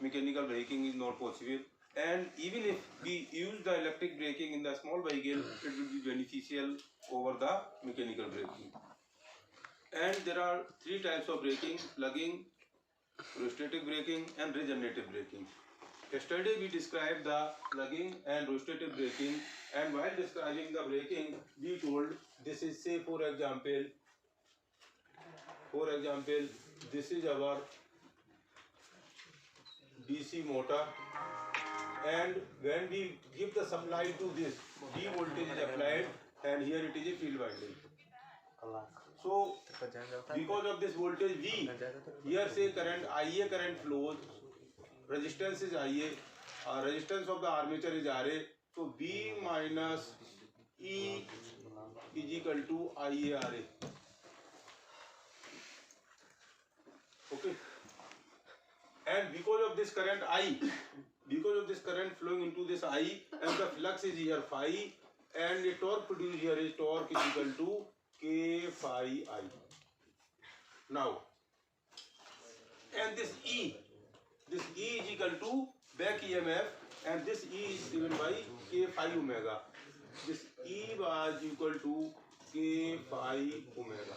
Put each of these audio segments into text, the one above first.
mechanical braking is not possible. And even if we use the electric braking in the small vehicle, it will be beneficial over the mechanical braking. And there are three types of braking: plugging, rheostatic braking, and regenerative braking. Yesterday we described the plugging and rheostatic braking, and while describing the braking, we told this is, say for example, this is our DC motor, and when we give the supply to this, D voltage is applied, and here it is a field winding. So because of this voltage V, here say current IA current flows, resistance is IA, resistance of the armature is RA, so V minus E is equal to IARA. Okay. And because of this current I, because of this current flowing into this I, and the flux is here phi, and the torque produced here is torque is equal to K phi I. Now, and this E is equal to back EMF, and this E is given by K phi omega. This E was equal to K phi omega.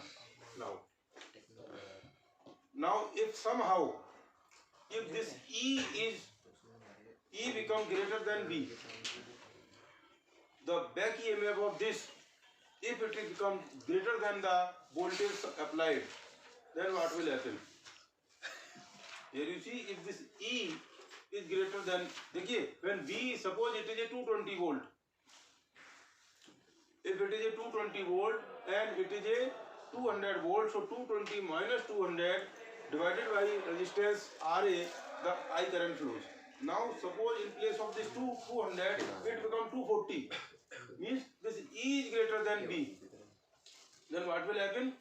Now if somehow, if this E become greater than V, the back EMF of this, if it will become greater than the voltage applied, then what will happen? Here you see, if this E is greater than, देखिए, when V, suppose it is a 220 volt, if it is a 220 volt and it is a 200 volt, so 220 minus 200 divided by resistance RA, the I current flows. Now suppose in place of this 200, it becomes 240. Means this E is greater than V. Then what will happen?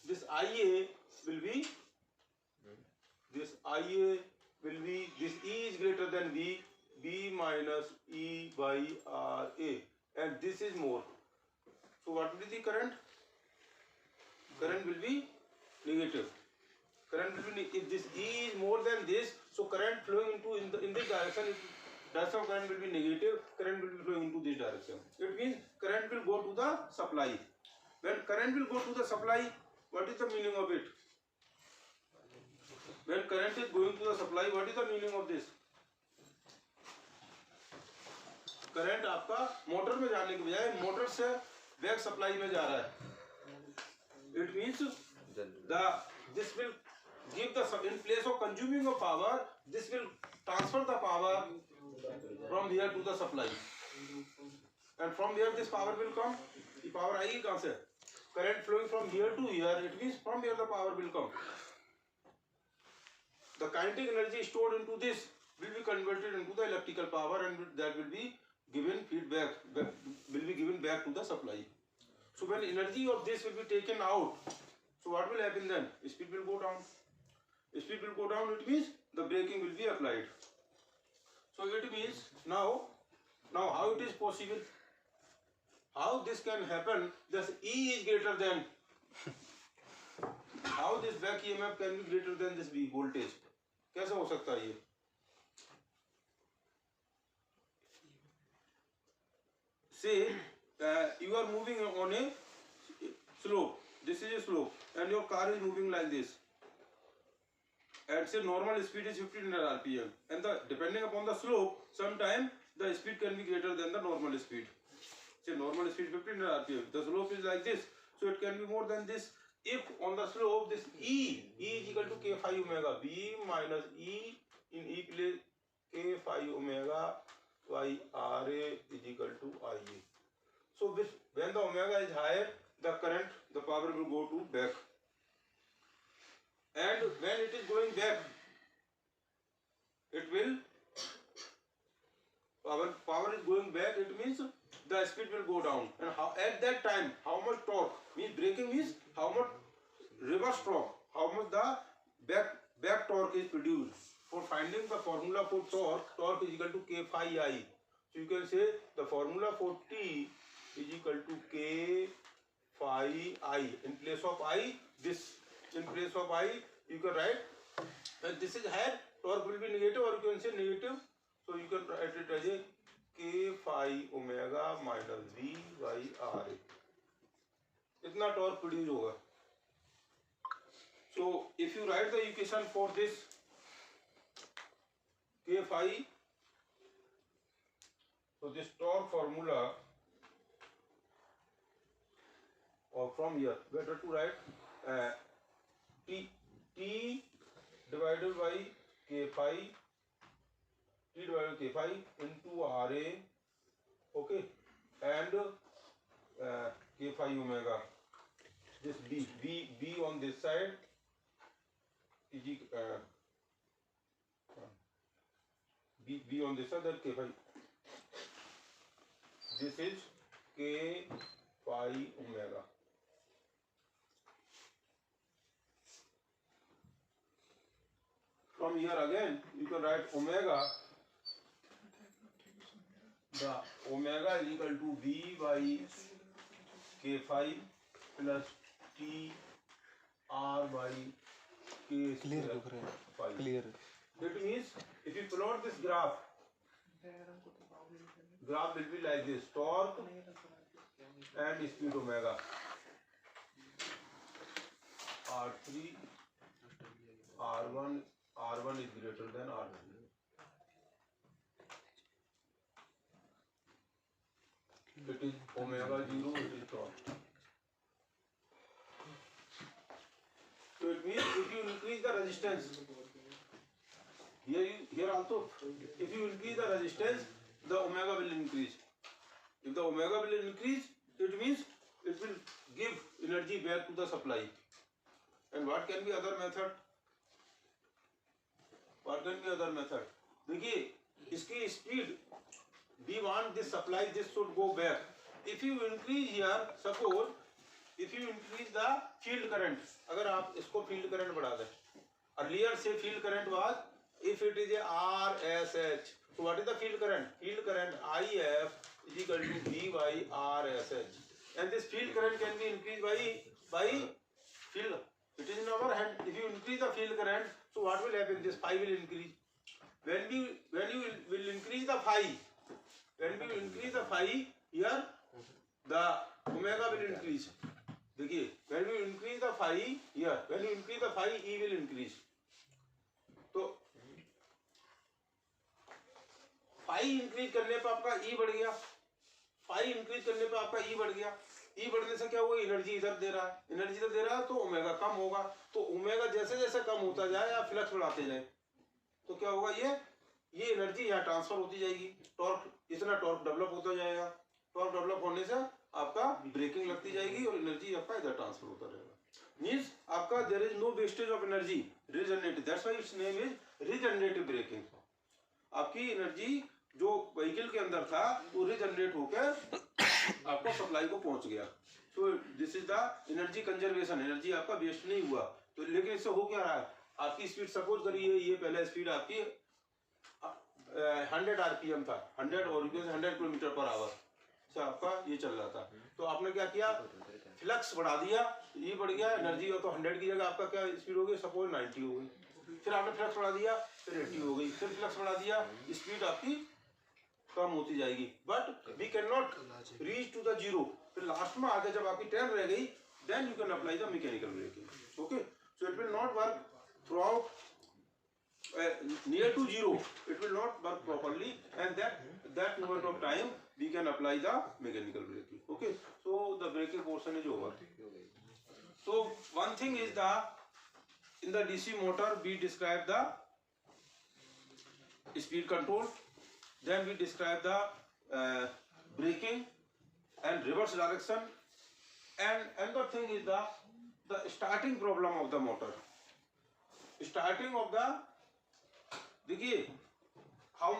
This IA will be, this E is greater than V, V minus E by RA, and this is more. So what will be the current? Current will be negative. Current will be, if this E is more than this, so current flowing into in this direction, direction of current will be negative. Current will be flowing into this direction. It means current will go to the supply. When current will go to the supply, what is the meaning of it? When current is going to the supply, what is the meaning of this? Current आपका motor में जाने के बजाय motor से back supply में जा रहा है. It means this will give the, in place of consuming of power, this will transfer the power from here to the supply, and from here this power will come. The power आएगी कहाँ से? Current flowing from here to here. It means from here the power will come. The kinetic energy stored into this will be converted into the electrical power, and that will be given feedback, will be given back to the supply. So when energy of this will be taken out, so what will happen then? Speed will go down. Speed will go down, it means the braking will be applied. So it means now how it is possible? How this can happen? This E is greater than, how this back EMF can be greater than this V voltage? कैसे हो सकता है ये? Say you are moving on a slope. This is a slope, and your car is moving like this. And say normal speed is 1500 RPM, and depending upon the slope, sometimes the speed can be greater than the normal speed. Say normal speed 1500 RPM. The slope is like this, so it can be more than this. If on the slope this E is equal to K phi omega, V minus E in E place K phi omega by RA is equal to IA. So when the omega is higher, the current, the power will go to back. And when it is going back, it will, power is going back, it means the speed will go down. And at that time, how much torque? Means braking means how much reverse torque, how much the back torque is produced. For finding the formula for torque is equal to K phi I. So you can say the formula for T is equal to K phi I. In place of I, this, in place of I, you can write and this is higher, torque will be negative, or you can say negative, so you can write it as a k phi omega minus v by r, इतना torque produce होगा. So if you write the equation for this k phi, so this torque formula, or from here better to write t divided by k phi, t divided by k phi into Ra, okay, and k phi omega, this b on this side is b on this side, that k phi, this is k phi omega. From here again you can write omega, the omega is equal to v by k phi plus t r by k square phi. Clear. That means if you plot this graph will be like this: torque and speed omega, r3 r1 is greater than r2. It is omega 0, it is torque. So it means if you increase the resistance, here also, if you increase the resistance, the omega will increase. If the omega will increase, it means it will give energy back to the supply. And what can be other method? What can be other method? देखिए इसकी speed, we want this supply, this should go back. If you increase here, suppose if you increase the field current, अगर आप इसको field current बढ़ा दें, earlier say field current was, if it is a RSH, so what is the field current? Field current IF is equal to V by RSH, and this field current can be increased by field. It is in our hand. If you increase the field current, so what will happen? This phi will increase. When you will increase the phi, here the omega will increase. देखिए, when you increase the phi here, when you increase the phi, E will increase. तो phi increase करने पर आपका E बढ़ गया. phi increase करने पर आपका E बढ़ गया. E बढ़ने से क्या हुआ? एनर्जी इधर दे रहा है, तो ओमेगा कम होगा. तो ओमेगा जैसे जैसे कम होता जाए या फ्लक्स बढ़ाते जाए, तो क्या होगा? ये एनर्जी यहाँ ट्रांसफर होती जाएगी. टॉर्क, इतना टॉर्क डेवलप होता जाएगा. टॉर्क डेवलप होने से आपका ब्रेकिंग लगती जाएगी और एनर्जी आपका इधर ट्रांसफर होता रहेगा. मीन्स आपका there is no wastage of energy, regenerative. That's why its name is regenerative braking. आपकी एनर्जी जो व्हीकल के अंदर था वो रिजनरेट होकर आपको सप्लाई को पहुंच गया. So this is the energy conservation. Energy आपका वेस्ट नहीं हुआ. तो लेकिन इससे हो क्या रहा है? आपकी स्पीड, सपोज करिए ये पहले स्पीड आपकी 100 आरपीएम था, 100 और 100 किलोमीटर पर आवर से आपका ये चल रहा था. तो आपने क्या किया? फ्लक्स बढ़ा दिया, ये बढ़ गया, एनर्जी हो तो 100 की जगह आपका क्या स्पीड हो गई? सपोज 90 हो गई. फिर आपने फ्लक्स बढ़ा दिया, फिर 80 हो गई. फिर फ्लक्स बढ़ा दिया, स्पीड आपकी कम होती जाएगी. But we can not reach to the zero. फिर लास्ट में आके जब आपकी 10 रह गई, then you can apply the mechanical braking. Okay, so it will not work throughout near to zero. It will not work properly, and that moment of time we can apply the mechanical braking. Okay, so the braking portion is over. So one thing is in the DC motor we describe the speed control, then we describe the braking and reverse direction, and another thing is the starting problem of the motor. Starting of the, देखिए, how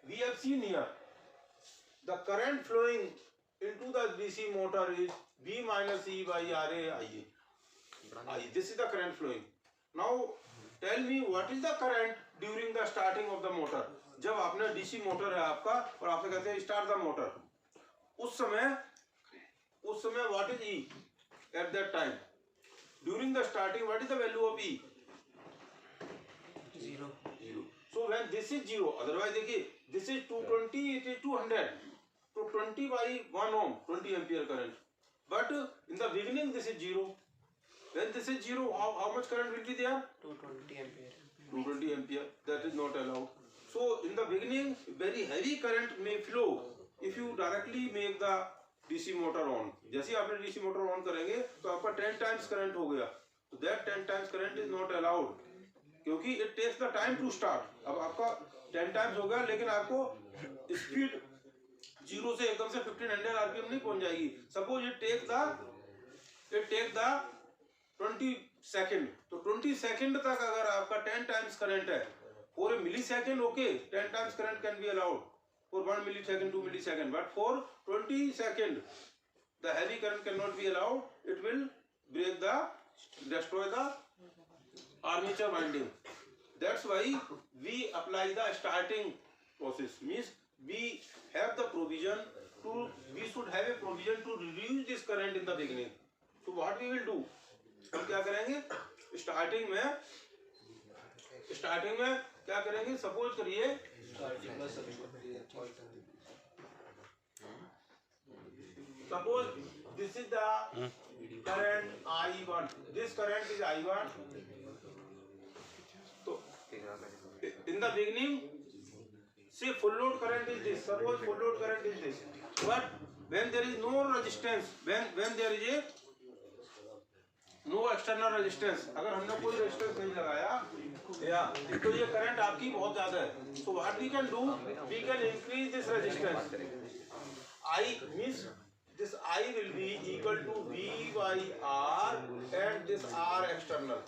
we have seen here the current flowing into the DC motor is V minus E by RA IA. This is the current flowing. Now tell me what is the current during the starting of the motor. जब आपने DC motor है आपका और आपसे कहते हैं start the motor, उस समय what is E at that time? During the starting, what is the value of E? 0. So when this is 0, otherwise देखिए this is 220, it is 200. So 20 by 1 ohm, 20 ampere current. But in the beginning this is 0. When this is 0, how much current will be there? 220 ampere. 220 ampere. That is not allowed. So in the beginning, very heavy current may flow if you directly make the DC motor on. जैसे ही आपने DC motor on करेंगे तो आपका 10 times current हो गया. So that 10 times current is not allowed. क्योंकि it takes the time to start. अब आपका 10 times हो गया लेकिन आपको स्पीड 0 से एकदम से 1500 RPM नहीं पहुंच जाएगी. Suppose it take the 20 second. तो 20 सेकेंड तक अगर आपका 10 times करंट है, for a millisecond okay, 10 times current can be allowed for 1 millisecond, 2 millisecond, but for 20 second the heavy current cannot be allowed. It will destroy the armature winding. That's why we apply the starting process. Means we should have a provision to reduce this current in the beginning. So what we will do, हम क्या करेंगे starting में क्या करेंगे, suppose करिए suppose this is the current I1, this current is I1. तो in the beginning से full load current is this, suppose full load current is this, but when there is no resistance, when there is a no external resistance, अगर हमने कोई resistance नहीं लगाया या तो ये करंट आपकी बहुत ज्यादा है. So what we can do, we can increase this resistance. I means this I will be equal to V by R and this R external.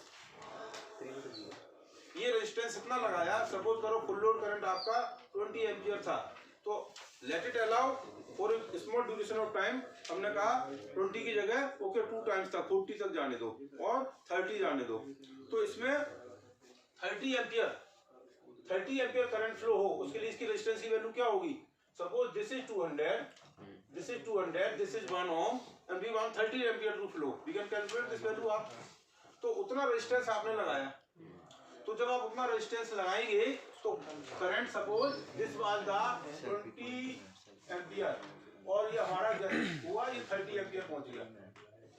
ये रेजिस्टेंस इतना लगाया, सपोज करो फुल लोड करंट आपका 20 ampere था, तो let it allow for small duration of time. हमने कहा 20 की जगह ओके 2 टाइम्स तक 40 तक जाने दो और 30 जाने दो. तो इसमें 30 एम्पियर करंट फ्लो हो, उसके लिए इसकी रेजिस्टेंस की वैल्यू क्या होगी. Suppose this is 200, this is 1 ohm and we want 30 ampere to flow. We can calculate this value आप. तो उतना रेजिस्टेंस आपने लगाया. तो जब आप उतना रेजिस्टेंस लगाएंगे तो current suppose this was the 20 ampere और ये हमारा हुआ ये 30 एम्पियर पहुंच गया.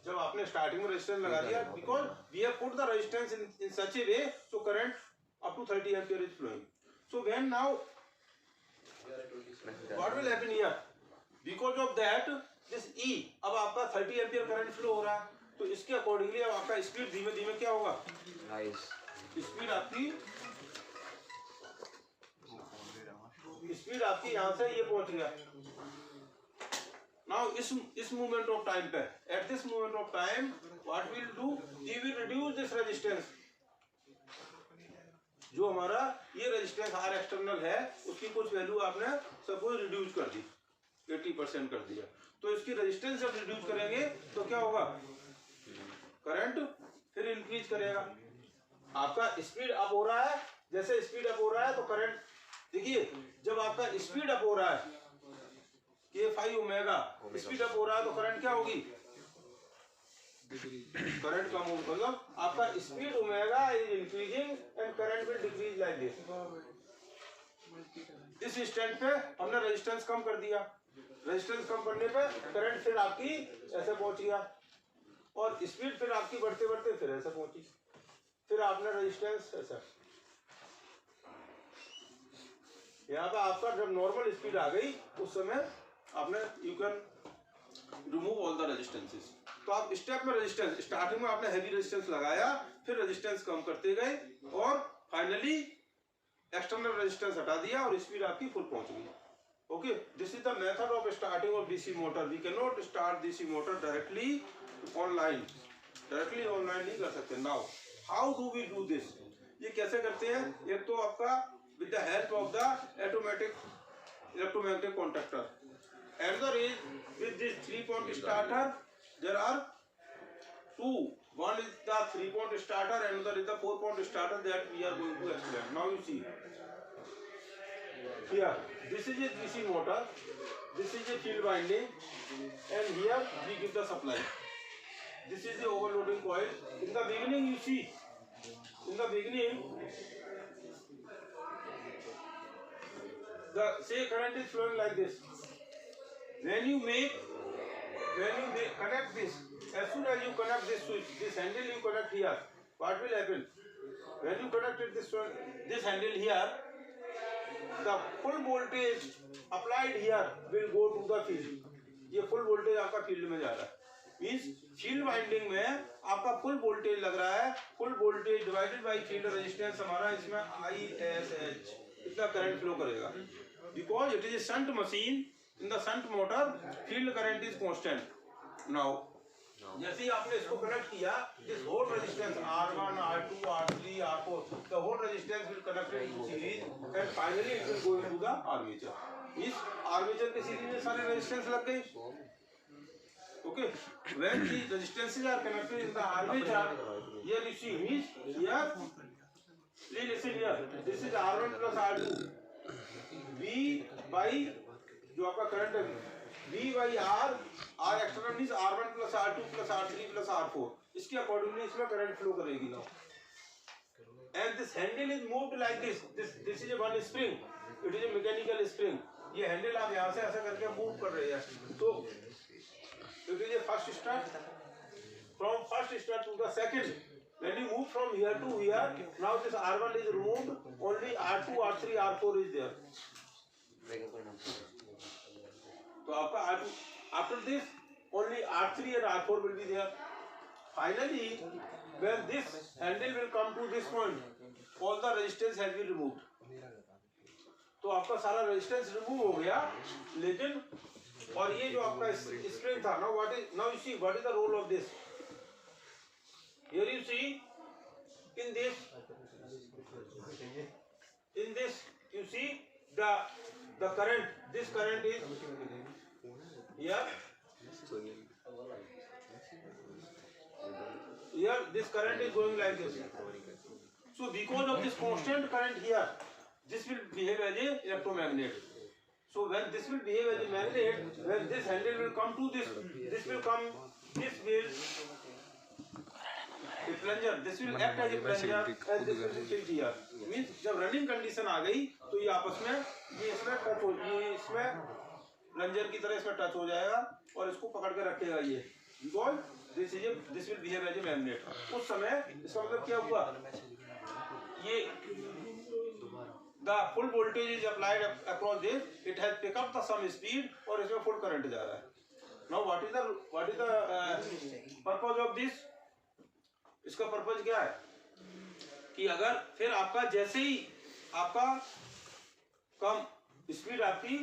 जब आपने स्टार्टिंग में रेजिस्टेंस लगा दिया, because we have put the resistance in such a way so current up to 30 ampere is flowing. So when now what will happen here, because of that this E, अब आपका 30 ampere current flow हो रहा है, तो इसके accordingly अब आपका speed धीमे धीमे क्या होगा, स्पीड आपकी यहाँ से ये पहुंच गया. नाउ इस मूवमेंट ऑफ टाइम पे, at this movement of time what will do, we will reduce this resistance. जो हमारा ये रेजिस्टेंस R एक्सटर्नल है उसकी कुछ वैल्यू आपने सपोज रिड्यूस कर दी, 80% कर दिया. तो इसकी रेजिस्टेंस जब रिड्यूस करेंगे तो क्या होगा, करंट फिर इंक्रीज करेगा. आपका स्पीड अप हो रहा है, जैसे स्पीड अप हो रहा है तो करंट देखिए, जब आपका स्पीड अप हो रहा है K5 ओमेगा स्पीड अप हो रहा है तो करंट क्या होगी, करंट कम होगा. मतलब आपका speed omega is increasing and current will decrease like this. इस इंस्टेंट पे हमने रेजिस्टेंस कम कर दिया, रेजिस्टेंस कम करने पे करंट फिर आपकी ऐसे पहुंच गया और स्पीड फिर आपकी बढ़ते बढ़ते फिर ऐसे पहुंची, फिर आपने रेजिस्टेंस ऐसा. यहाँ पे आपका जब नॉर्मल स्पीड आ गई उस समय आपने you can remove all the resistances. तो आप स्टेप में रेजिस्टेंस, स्टार्टिंग में आपने हैवी रेजिस्टेंस लगाया, फिर रेजिस्टेंस कम करते गए और फाइनली एक्सटर्नल रेजिस्टेंस हटा दिया और स्पीड आपकी फुल पहुंच गई. Okay, this is the method of starting of DC motor. We can not start DC motor directly online, नहीं कर सकते. Now how do we do this, ये कैसे करते हैं. एक तो आपका with the help of the automatic electromagnetic contactor. Another is with this 3-point starter. There are two. One is the 3-point starter, another is the 4-point starter that we are going to explain. Now you see here, this is a DC motor, this is a field winding, and here we give the supply. This is the overloading coil. In the beginning you see, in the beginning the say current is flowing like this. When you connect this, as soon as you connect this switch, this handle you connect here, what will happen? When you connected this handle here, the full voltage applied here will go to the field. ये full voltage आपका field में जा रहा है. Means field winding में आपका full voltage लग रहा है. Full voltage divided by field resistance हमारा इसमें ISH इतना current flow करेगा. Because it is a shunt machine. In the shunt motor, field current is constant. Now, जैसे ही आपने इसको कनेक्ट किया, this whole resistance R1, R2, R3, R4, the whole resistance will connect into series, and finally it will go into the armature. इस armature के series में सारे resistance लग गए. Okay, when the resistances are connected in the armature, here you see means here, please listen here. This is R1 plus R2. V by जो आपका current है V by R external means R1 plus R2 plus R3 plus R4 इसके accordingly इसमें current flow करेगी ना. And this handle is moved like this is one spring. It is A mechanical spring. ये handle आप यहाँ से ऐसा करके मूव कर रहे हैं. तो it is a first start. From first start to the second, when you move from here to here, now this R1 is removed, only R2, R3, R4 is there. तो आपका R2, after this only R3 and R4 will be there. Finally, when this handle will come to this point, all the resistance has been removed. तो आपका सारा resistance remove हो गया. लेकिन और ये जो आपका स्प्रिंग था, now you see what is the role of this. Here you see in this you see the current. This current is here. Here this current is going like this. So because of this constant current here, this will behave as a electromagnet. So when this will behave as a magnet, when this handle will come to this will come, this will a plunger, this will act as a plunger and this will tilt here. Means जब running condition आ गई तो ये आपस में ये इसमें touch हो, ये इसमें प्लंजर की तरह इसमें टच हो जाएगा और इसको पकड़ के रखेगा ये. Because this will behave as a magnet. उस समय इसका मतलब क्या हुआ? ये the full voltage is applied across this. It has picked up the some speed और इसमें full current जा रहा है. Now what is the purpose of this? इसका पर्पज क्या है कि अगर फिर आपका जैसे ही आपका कम स्पीड आपकी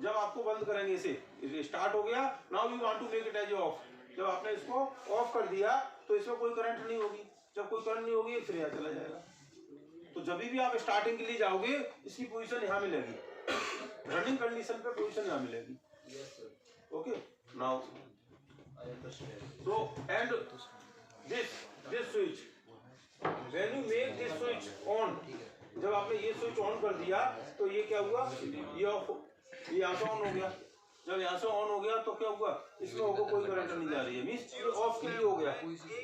जब आपको बंद करेंगे इसे स्टार्ट हो गया. Now you want to make it as off. जब आपने इसको ऑफ कर दिया तो इसमें कोई करंट नहीं होगी. जब कोई करंट नहीं होगी फिर यहाँ चला जाएगा. तो जब भी आप स्टार्टिंग के लिए जाओगे इसकी पोजीशन यहाँ मिलेगी. रनिंग कंडीशन पे पोजीशन यहाँ मिलेगी. Okay. Now so and this switch, when you make this switch on, जब आपने ये स्विच ऑन कर दिया तो ये क्या हुआ? ये ऑफ, ये यहाँ से ऑन हो गया. जब यहाँ से ऑन हो गया तो क्या हुआ? इसमें होगा कोई करंट नहीं जा रही है. मींस ये ऑफ के लिए हो गया.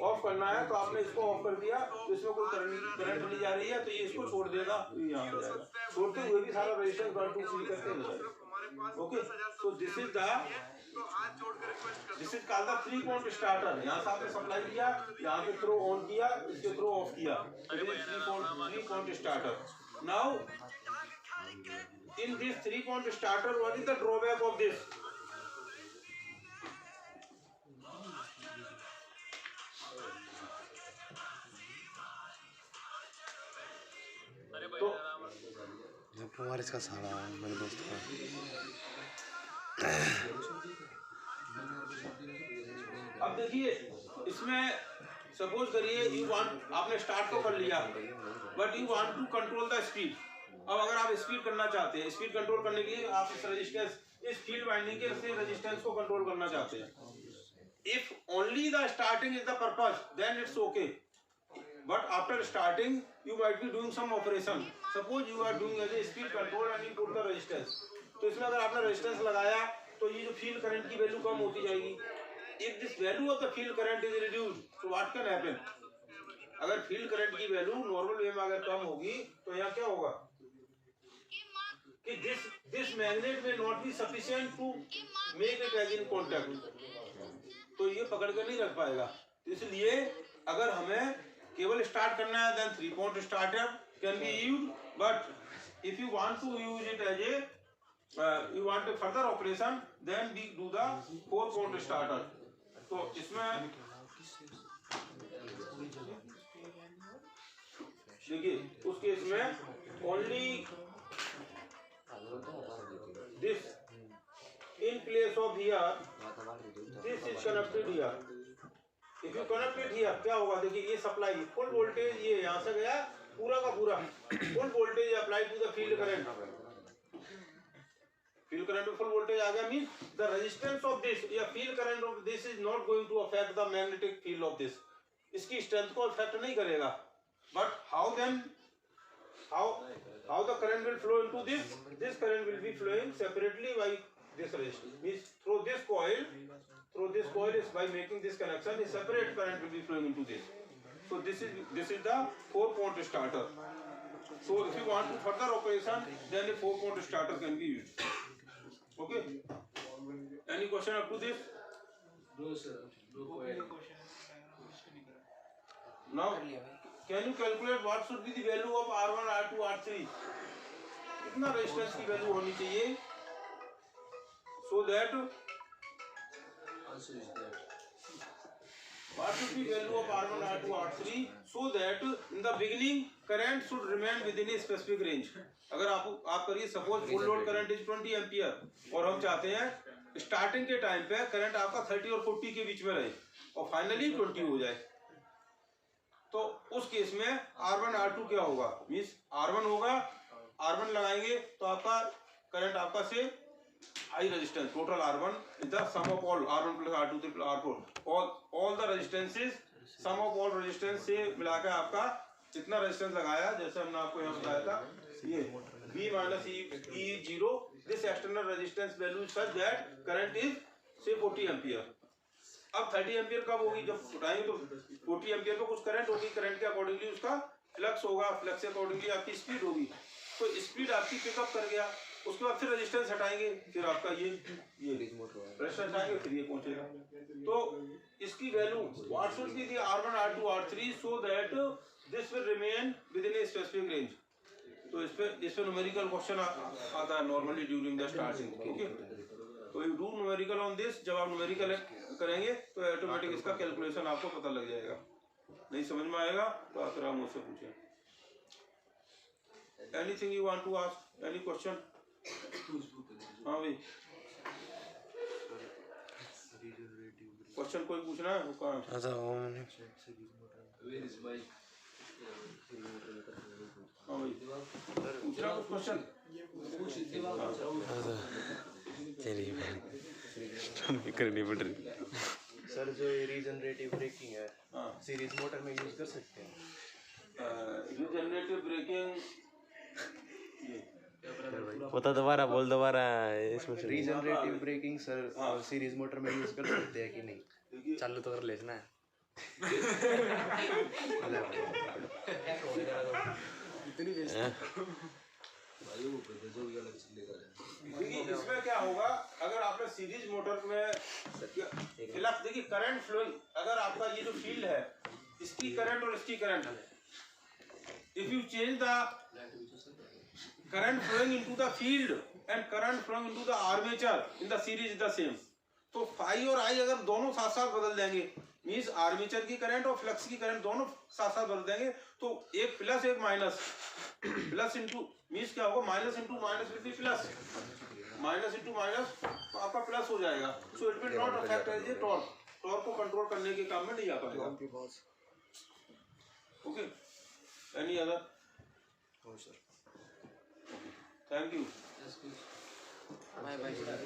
ऑफ करना है तो आपने इसको ऑफ कर दिया तो इसमें कोई करंट नहीं जा रही है तो ये इसको छोड़ देगा. यहाँ हो जाएगा. छोड़ते हुए भी सारा रेजिस्टेंस 1 2 3 करते हो जाएगा. Okay. So this is called the 3 point starter. यहाँ से आपने सप्लाई किया, यहाँ पे थ्रो ऑन किया, इसके थ्रो ऑफ किया. It is 3 point starter. Now in this 3 point starter what is the drawback of this? तो हमारे इसका सारा मेरे दोस्त का अब देखिए इसमें सपोज करिए यू वांट, आपने स्टार्ट तो कर लिया but you want to control the speed. अब अगर आप स्पीड करना चाहते हैं, स्पीड कंट्रोल करने के लिए आप इस रेजिस्टेंस, इस फील्ड वाइंडिंग के से रेजिस्टेंस को कंट्रोल करना चाहते हैं. If only the starting is the purpose then it's okay. But after starting you might be doing some operation. Suppose you are doing as a speed control and you put the resistance. तो इसमें अगर आपने resistance लगाया तो ये जो field current की value कम होती जाएगी. If this value of the field current is reduced, so what can happen? अगर फील्ड करंट की वैल्यू नॉर्मल वे में अगर कम होगी तो यहाँ क्या होगा कि magnet may not be sufficient to make it as in contact. तो ये पकड़ कर नहीं रख पाएगा, तो इसलिए अगर हमें केवल स्टार्ट करना है then 3 point starter can be used, but if you want to use it as a you want a further operation then we do the 4 point starter. तो इसमें देखिए उस केस में only this in place of here, this is connected here. If you connect it here, क्या होगा देखिए, ये supply full voltage ये यहाँ से गया पूरा का पूरा full voltage apply to the field current, field current में फुल वोल्टेज आ गया, means the resistance of this या field current of this is not going to affect the magnetic field of this, इसकी स्ट्रेंथ को affect नहीं करेगा, but how then how the current will flow into this current will be flowing separately by this resistance, means through this coil is by making this connection a separate current will be flowing into this. So this is the 4 point starter. So if you want to further operation then a 4 point starter can be used. Okay, any question up to this? No sir, no question. Now can you calculate what should be the value of R1, R2, R3? कितना resistance की value होनी चाहिए so that Answer is that. what should be value of R1, R2, R3 so that in the beginning current should remain within a specific range. अगर आप करिए suppose full load current is 20 ampere और हम चाहते हैं starting के time पे current आपका 30 और 40 के बीच में रहे और फाइनली 20 हो जाए, तो उस केस में R1 R2 क्या होगा, मींस R1 होगा, R1 लगाएंगे तो आपका करंट आपका से high resistance total R1 is the sum of all R1 plus R2 plus R4 all the resistances sum of all resistance से मिलाकर आपका कितना रेजिस्टेंस लगाया, जैसे हमने आपको यहाँ बताया था ये V minus E 0, this external resistance value such that current is से 40 एम्पियर. अब 30 एम्पियर कब होगी, जब उठाएंगे तो 40 एम्पियर पे कुछ करंट होगी, करंट के अकॉर्डिंगली उसका फ्लक्स होगा, फ्लक्स के अकॉर्डिंगली आपकी स्पीड होगी, तो स्पीड आपकी पिकअप कर गया, उसके बाद फिर रेजिस्टेंस हटाएंगे, फिर आपका ये रेजिस्टेंस हटाएंगे, फिर ये पहुंचेगा. तो इसकी value what should be the R1, R2, R3 so that this will remain within a specific range. तो इस पे न्यूमेरिकल क्वेश्चन आता है normally during the starting. Okay, तो you do numerical on this, जब आप न्यूमेरिकल करेंगे तो ऑटोमेटिक इसका कैलकुलेशन आपको पता लग जाएगा. नहीं समझ में आएगा तो आप आराम मुझसे पूछें. Anything you want to ask, any question? हाँ भाई, क्वेश्चन कोई पूछना है? वो कहाँ? अच्छा Where is my हाँ भाई, पूछना कुछ क्वेश्चन? तेरी करनी पड़ रही. सर जो ये रीजनरेटिव ब्रेकिंग है हाँ, सीरीज मोटर में यूज कर सकते हैं? रीजनरेटिव ब्रेकिंग पता दोबारा बोल, दोबारा इसमें से regenerative braking sir series motor में यूज कर सकते हैं कि नहीं? चालू तो कर लेना है. देखिए इसमें क्या होगा, अगर आपने सीरीज मोटर में फ्लक्स देखिए करंट फ्लोइंग, अगर आपका ये जो फील्ड है इसकी करंट और इसकी current, if you change the current flowing into the field and current flowing into the armature in the series is the same, तो फाई और आई अगर दोनों साथ साथ बदल देंगे, मींस आर्मेचर की करंट और फ्लक्स की करंट दोनों साथ साथ बदल देंगे, तो एक प्लस एक माइनस, प्लस इनटू मींस क्या होगा, minus into minus will be plus, minus into minus तो आपका प्लस हो जाएगा. So it will not affect as a torque, torque को कंट्रोल करने के काम में नहीं आ पाएगा. Okay, any other? Thank you.